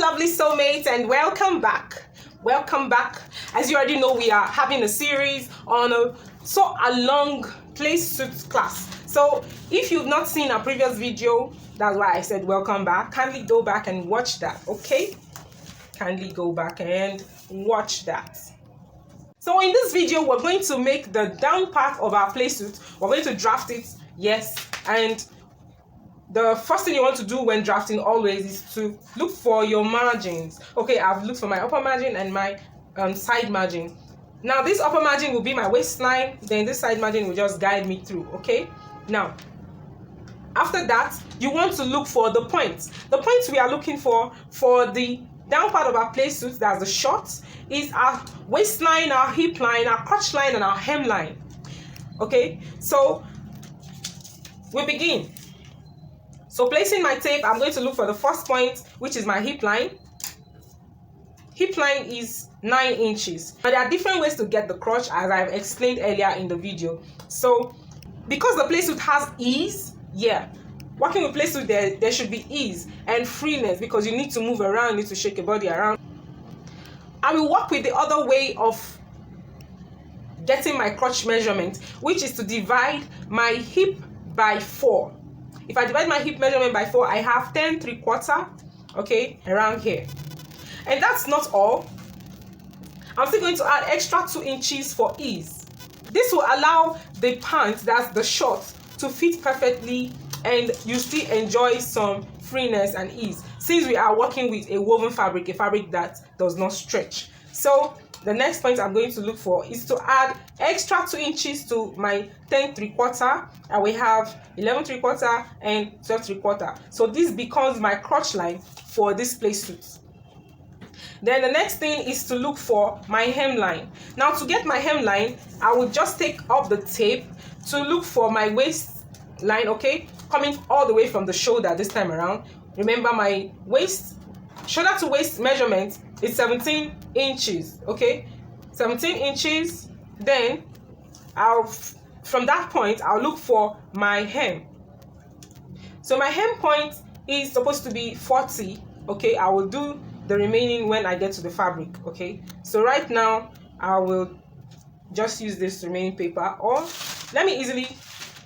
lovely soulmates, and welcome back. As you already know, we are having a series on a long Playsuit class. So if you've not seen our previous video, that's why I said welcome back. Kindly go back and watch that, okay? Kindly go back and watch that. So in this video, we're going to make the down part of our Playsuit. We're going to draft it, yes, and the first thing you want to do when drafting always is to look for your margins. Okay, I've looked for my upper margin and my side margin. Now this upper margin will be my waistline, then this side margin will just guide me through. Okay, now after that you want to look for the points. The points we are looking for the down part of our Playsuit, that's the short, is our waistline, our hip line, our crotch line, and our hemline. Okay, so we begin. So placing my tape, I'm going to look for the first point, which is my hip line. Hip line is 9 inches. Now there are different ways to get the crotch, as I've explained earlier in the video. So because the Playsuit has ease, working with Playsuit, there should be ease and freeness, because you need to move around, you need to shake your body around. I will work with the other way of getting my crotch measurement, which is to divide my hip by 4. If I divide my hip measurement by 4, I have 10 3/4, okay, around here. And that's not all. I'm still going to add extra 2 inches for ease. This will allow the pants, that's the short, to fit perfectly, and you still enjoy some freeness and ease, since we are working with a woven fabric, a fabric that does not stretch. So the next point I'm going to look for is to add extra 2 inches to my 10 3/4, and we have 11 3/4 and 12 3/4. So this becomes my crotch line for this Playsuit. Then the next thing is to look for my hemline. Now to get my hemline, I will just take off the tape to look for my waistline, okay, coming all the way from the shoulder this time around. Remember, my shoulder to waist measurement is 17 inches, okay, 17 inches. Then from that point I'll look for my hem. So my hem point is supposed to be 40, okay. I will do the remaining when I get to the fabric, okay. So right now I will just use this remaining paper, or let me easily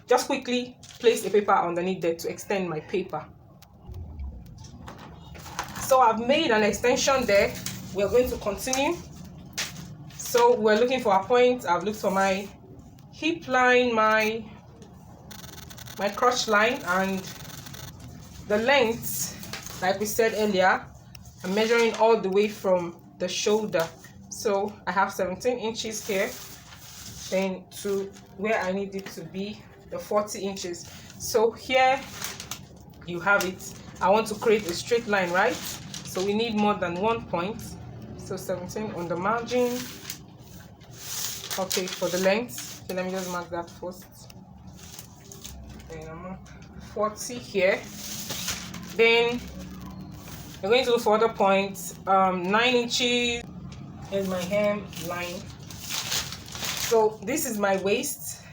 just quickly place a paper underneath there to extend my paper. So I've made an extension there. We're going to continue. So we're looking for a point. I've looked for my hip line, my crotch line, and the length, like we said earlier, I'm measuring all the way from the shoulder. So I have 17 inches here, then to where I need it to be, the 40 inches. So here you have it. I want to create a straight line, right? So we need more than 1 point. So 17 on the margin. Okay, for the length. Okay, let me just mark that first. Then I'm mark 40 here. Then we're going to look for other points. 9 inches. Here's my hem line. So this is my waist,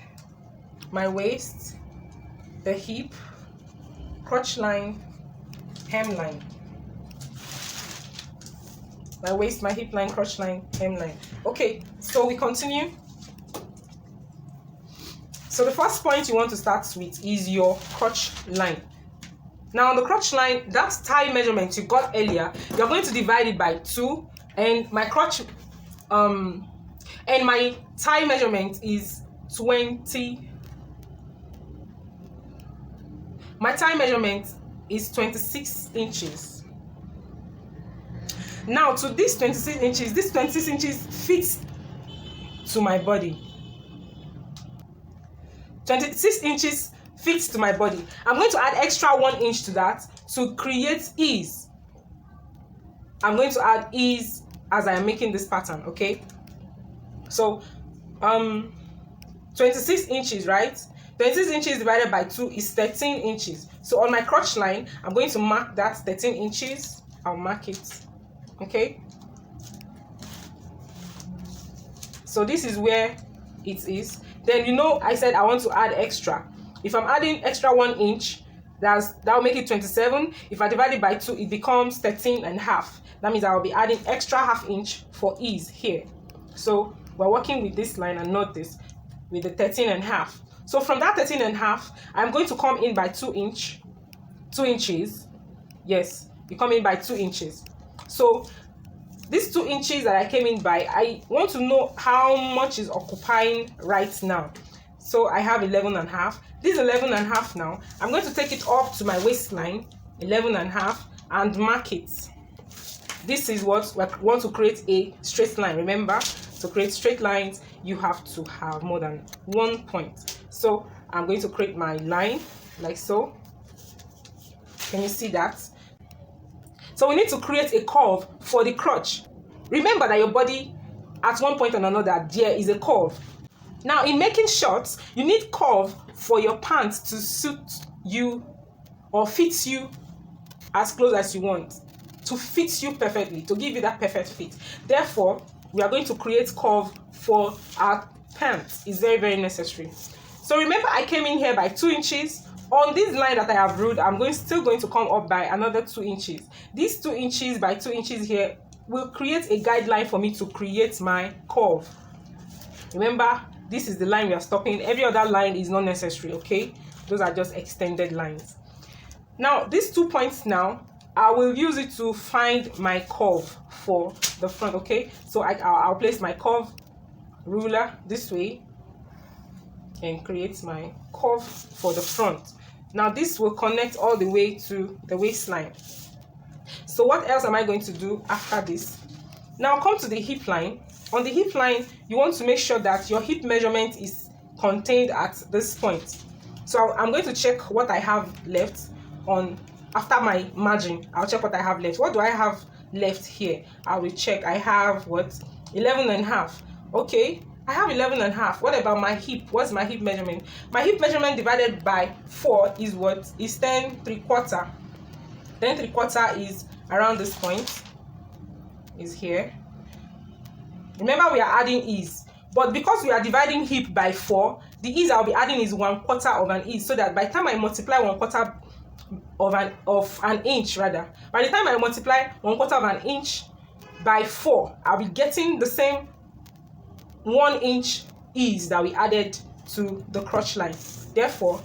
the hip, crotch line, hemline. My waist, my hip line, crotch line, hemline. Okay, so we continue. So the first point you want to start with is your crotch line. Now on the crotch line, that thigh measurement you got earlier, you're going to divide it by 2, and my crotch and my thigh measurement is 20. My thigh measurement is 26 inches. Now to this 26 inches, this 26 inches fits to my body. 26 inches fits to my body. I'm going to add extra 1 inch to that to create ease. I'm going to add ease as I am making this pattern, okay? So 26 inches, right? 26 inches divided by 2 is 13 inches. So on my crotch line, I'm going to mark that 13 inches. I'll mark it, okay? So this is where it is. Then you know I said I want to add extra. If I'm adding extra 1 inch, that will make it 27. If I divide it by 2, it becomes 13.5. That means I will be adding extra half inch for ease here. So we're working with this line and not this, with the 13.5. So from that 13.5, I'm going to come in by 2 inches. Yes, you come in by 2 inches. So these 2 inches that I came in by, I want to know how much is occupying right now. So I have 11.5. This 11.5 now, I'm going to take it up to my waistline, 11.5, and mark it. This is what we want to create a straight line. Remember, to create straight lines, you have to have more than 1 point. So I'm going to create my line like so. Can you see that? So we need to create a curve for the crotch. Remember that your body, at one point or another, there is a curve. Now, in making shorts, you need curve for your pants to suit you or fit you as close as you want, to fit you perfectly, to give you that perfect fit. Therefore, we are going to create curve for our pants. It's very, very necessary. So remember, I came in here by 2 inches. On this line that I have ruled, I'm still going to come up by another 2 inches. These 2 inches by 2 inches here will create a guideline for me to create my curve. Remember, this is the line we are stopping. Every other line is not necessary, okay? Those are just extended lines. Now, these 2 points now, I will use it to find my curve for the front, okay? So I'll place my curve ruler this way and create my curve for the front. Now this will connect all the way to the waistline. So what else am I going to do after this? Now come to the hip line. On the hip line, you want to make sure that your hip measurement is contained at this point. So I'm going to check what I have left on after my margin. I'll check what I have left. What do I have left here? I will check. I have what? 11.5. Okay, I have 11.5. What about my hip? What's my hip measurement? My hip measurement divided by 4 is what? Is 10 3/4. 10 3/4 is around this point. Is here. Remember, we are adding ease, but because we are dividing hip by 4, the ease I'll be adding is 1/4 of an ease, so that by the time I multiply 1/4 of an inch, rather, by the time I multiply 1/4 of an inch by 4, I'll be getting the same 1 inch ease that we added to the crotch line. Therefore,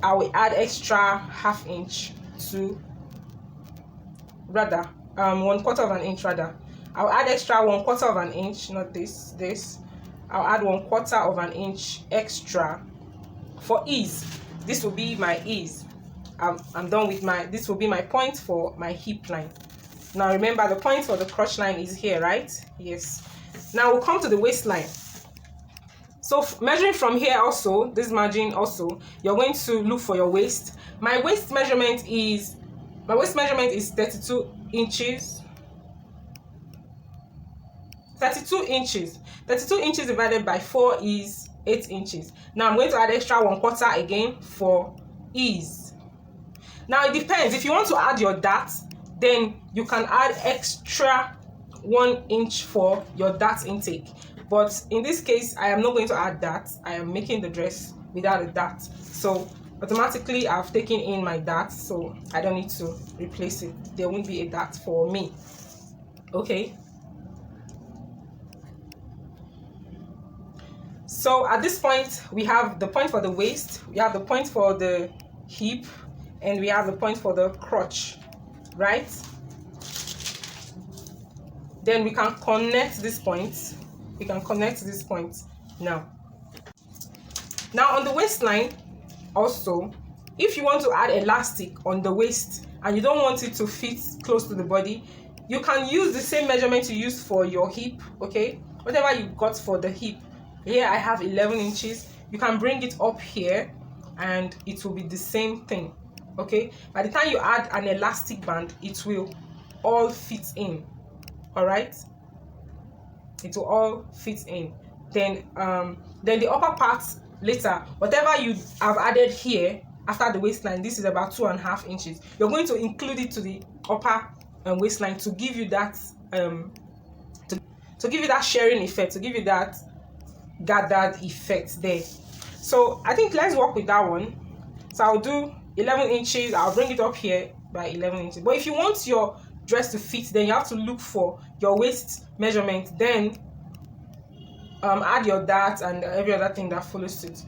I will add extra half inch to, rather, 1/4 of an inch, rather. I'll add extra 1/4 of an inch, not this. I'll add 1/4 of an inch extra for ease. This will be my ease. I'm done with this will be my point for my hip line. Now remember, the point for the crotch line is here, right? Yes. Now we'll come to the waistline. So measuring from here also, this margin also, you're going to look for your waist. My waist measurement is 32 inches. 32 inches. 32 inches divided by 4 is 8 inches. Now I'm going to add extra 1/4 again for ease. Now it depends. If you want to add your dart, then you can add extra 1 inch for your dart intake. But in this case, I am not going to add that. I am making the dress without a dart. So automatically I've taken in my dart, so I don't need to replace it. There won't be a dart for me. Okay. So at this point, we have the point for the waist, we have the point for the hip, and we have the point for the crotch, right? Then we can connect these points. We can connect these points now. Now on the waistline, also, if you want to add elastic on the waist and you don't want it to fit close to the body, you can use the same measurement you used for your hip, okay? Whatever you got for the hip. Here I have 11 inches. You can bring it up here and it will be the same thing, okay? By the time you add an elastic band, it will all fit in, all right? It will all fit in. Then the upper part later, whatever you have added here after the waistline, this is about 2.5 inches. You're going to include it to the upper waistline to give you that to give you that sharing effect, to give you that gathered effect there. So I think let's work with that one. So I'll do 11 inches. I'll bring it up here by 11 inches. But if you want your dress to fit, then you have to look for your waist measurement, then add your dart and every other thing that follows it.